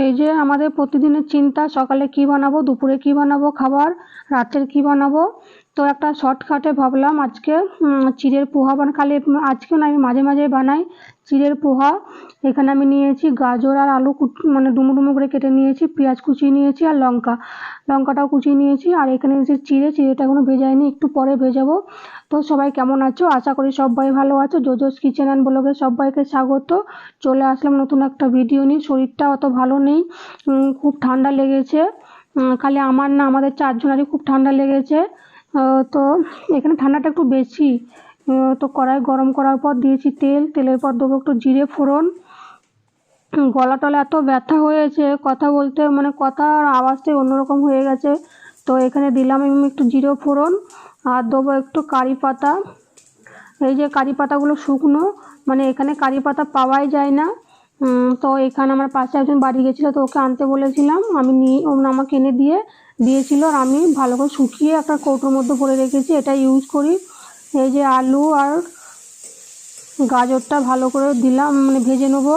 এই যে আমাদের প্রতিদিনের চিন্তা, সকালে কি বানাবো, দুপুরে কি বানাবো খাবার, রাতের কি বানাবো। তো একটা শর্টকাটে ভাবলাম আজকে চিড়ের পোহা খালি আজকে না, আমি মাঝে মাঝে বানাই চিড়ের পোহা। এখানে আমি নিয়েছি গাজর আর আলু মানে ডুমো ডুমো করে কেটে নিয়েছি, পেঁয়াজ কুচিয়ে নিয়েছি আর লঙ্কাটাও কুচিয়ে নিয়েছি। আর এখানে যে চিড়েটা এখনো ভেজাইনি, একটু পরে ভেজাবো। তো সবাই কেমন আছো? আশা করি সবাই ভালো আছো। জোজোস কিচেন অ্যান্ড ব্লগে সবাইকে স্বাগত। চলে আসলাম নতুন একটা ভিডিও নিয়ে। শরীরটা অত ভালো নেই, খুব ঠান্ডা লেগেছে। খালি আমার না, আমাদের চারজনেরই খুব ঠান্ডা লেগেছে। তো এখানে ঠান্ডাটা একটু বেশি। তো কড়াই গরম করার পর দিয়েছি তেলের পর দেবো একটু জিরে ফোড়ন। গলা টলা এত ব্যথা হয়েছে, কথা বলতে মানে কথার আওয়াজটাই অন্যরকম হয়ে গেছে। তো এখানে দিলাম আমি একটু জিরে ফোড়ন আর দেবো একটু কারি পাতা। এই যে কারি পাতাগুলো শুকনো, মানে এখানে কারি পাতা পাওয়াই যায় না। তো এখানে আমার পাশে একজন বাড়ি গেছিলো, তো ওকে আনতে বলেছিলাম, আমি আমাকে এনে দিয়েছিল। আর আমি ভালো করে শুকিয়ে একটা কৌটোর মধ্যে ভরে রেখেছি, এটা ইউজ করি। এই যে আলু আর গাজরটা ভালো করে দিলাম, মানে ভেজে নেবো।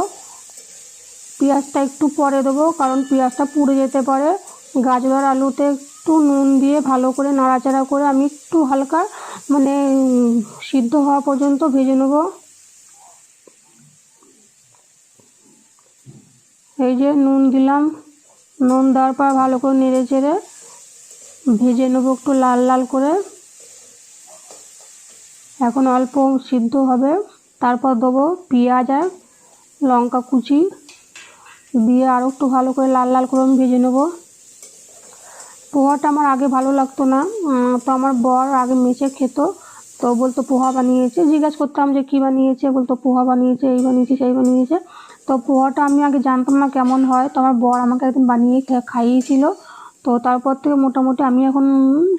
পেঁয়াজটা একটু পরে দেবো, কারণ পেঁয়াজটা পুড়ে যেতে পারে। গাজর আর আলুতে একটু নুন দিয়ে ভালো করে নাড়াচাড়া করে আমি একটু হালকা মানে সিদ্ধ হওয়া পর্যন্ত ভেজে নেব। এই যে নুন দিলাম, নুন দেওয়ার পর ভালো করে নেড়ে চেড়ে ভেজে নেবো একটু লাল লাল করে। এখন অল্প সিদ্ধ হবে, তারপর দেবো পেঁয়াজ আর লঙ্কা কুচি দিয়ে আরও একটু ভালো করে লাল লাল করে আমি ভেজে নেবো। পোহাটা আমার আগে ভালো লাগতো না, তো আমার বর আগে মেখে খেত, তো বলতো পোহা বানিয়েছে। জিজ্ঞাসা করতাম যে কী বানিয়েছে, বলতো পোহা বানিয়েছে, এই বানিয়েছে সেই বানিয়েছে। তো পোহাটা আমি আগে জানতাম না কেমন হয়, তো আমার বর আমাকে একদিন বানিয়ে খাইয়েছিল। তো তারপর থেকে মোটামুটি আমি এখন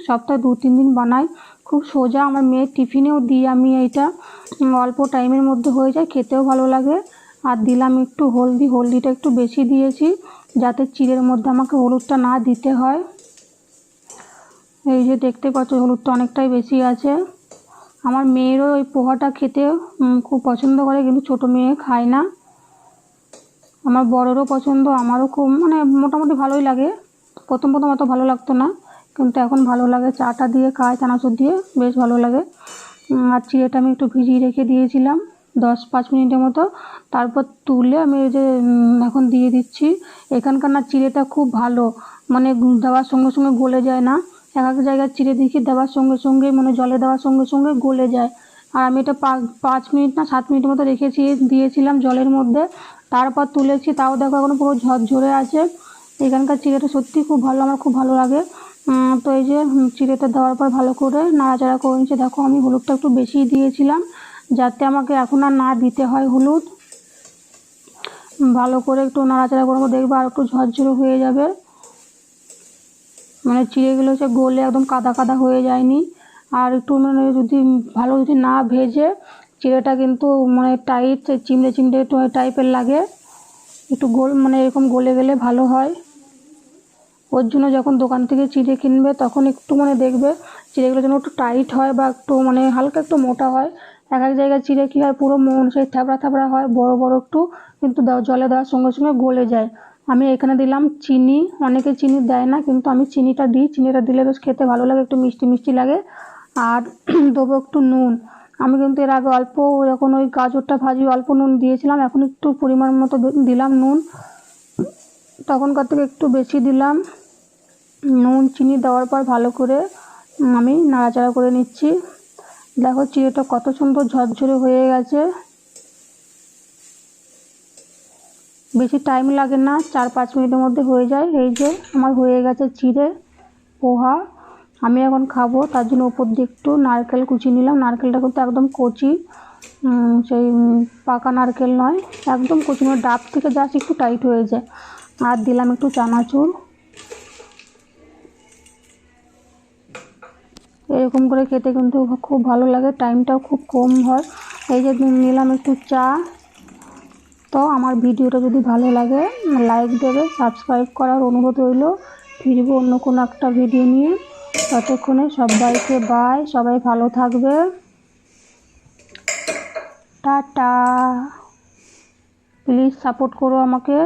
সপ্তাহে 2-3 দিন বানাই। খুব সোজা, আমার মেয়ের টিফিনেও দিই আমি এইটা। অল্প টাইমের মধ্যে হয়ে যায়, খেতেও ভালো লাগে। আর দিলাম একটু হলদিটা একটু বেশি দিয়েছি, যাতে চিড়ের মধ্যে আমাকে হলুদটা না দিতে হয়। এই যে দেখতে পাচ্ছ হলুদটা অনেকটাই বেশি আছে। আমার মেয়েরও ওই পোহাটা খেতে খুব পছন্দ করে, কিন্তু ছোটো মেয়ে খায় না। আমার বড়েরও পছন্দ, আমারও খুব মানে মোটামুটি ভালোই লাগে। প্রথম অত ভালো লাগতো না, কিন্তু এখন ভালো লাগে। চাটা দিয়ে খায়, চানাচুর দিয়ে, বেশ ভালো লাগে। আর চিড়েটা আমি একটু ভিজিয়ে রেখে দিয়েছিলাম 10-5 মিনিটের মতো। তারপর তুলে আমি এই যে এখন দিয়ে দিচ্ছি। এখানকার না চিড়েটা খুব ভালো, মানে দেওয়ার সঙ্গে সঙ্গে গলে যায় না। এক জায়গায় চিড়ে দেখি দেওয়ার সঙ্গে সঙ্গে মানে জলে দেওয়ার সঙ্গে সঙ্গে গলে যায়। আর আমি এটা 5 মিনিট না 7 মিনিটের মতো দিয়েছিলাম জলের মধ্যে, তারপর তুলেছি, তাও দেখো এখন পুরো ঝরঝরে আছে। এখানকার চিড়েটা সত্যি খুব ভালো, আমার খুব ভালো লাগে। তো এই যে চিড়েটা দেওয়ার পর ভালো করে নাড়াচাড়া করে নিচ্ছি। দেখো আমি হলুদটা একটু বেশি দিয়েছিলাম, যাতে আমাকে এখন আর না দিতে হয় হলুদ। ভালো করে একটু নাড়াচাড়া করবো, দেখবো আর একটু ঝরঝরে হয়ে যাবে। মানে চিড়েগুলো হচ্ছে গলে একদম কাদা কাদা হয়ে যায়নি। আর একটু মানে যদি না ভেজে চিড়েটা কিন্তু মানে টাইট চিমড়ে টাইপের লাগে। একটু মানে এরকম গলে গেলে ভালো হয়। ওর জন্য যখন দোকান থেকে চিড়ে কিনবে তখন একটু মানে দেখবে চিড়েগুলো যেন একটু টাইট হয় বা একটু মানে হালকা একটু মোটা হয়। এক জায়গায় চিড়ে কী হয়, পুরো সেই থাবড়া থাবড়া হয়, বড় বড় একটু, কিন্তু জলে দেওয়ার সঙ্গে সঙ্গে গলে যায়। আমি এখানে দিলাম চিনি, অনেকে চিনি দেয় না, কিন্তু আমি চিনিটা দিই। চিনিটা দিলে বেশ খেতে ভালো লাগে, একটু মিষ্টি মিষ্টি লাগে। আর দেবো একটু নুন। আমি কিন্তু এর আগে অল্প, যখন ওই গাজরটা ভাজি অল্প নুন দিয়েছিলাম, এখন একটু পরিমাণ মতো দিলাম নুন, তখনকার থেকে একটু বেশি দিলাম। নুন চিনি দেওয়ার পর ভালো করে আমি নাড়াচাড়া করে নিচ্ছি। দেখো চিড়েটা কত সুন্দর ঝরঝরে হয়ে গেছে। বেশি টাইম লাগে না, 4-5 মিনিটের মধ্যে হয়ে যায়। এই যে আমার হয়ে গেছে চিড়ে পোহা। আমি এখন খাবো, তার জন্য উপর দিয়ে একটু নারকেল কুচিয়ে নিলাম। নারকেলটা কিন্তু একদম কচি, সেই পাকা নারকেল নয়, একদম কচি, মানে ডাব থেকে জাস্ট একটু টাইট হয়ে যায়। আর দিলাম একটু চানাচুর। এরকম করে খেতে কিন্তু খুব ভালো লাগে, টাইমটাও খুব কম হয়। এই যে নিলাম একটু চা। তো আমার ভিডিওটা যদি ভালো লাগে লাইক দেবে, সাবস্ক্রাইব করার অনুরোধ রইল। ফিরবো অন্য কোনো একটা ভিডিও নিয়ে, ততক্ষণে সবাইকে বাই। সবাই ভালো থাকবে, টাটা। প্লিজ সাপোর্ট করো আমাকে।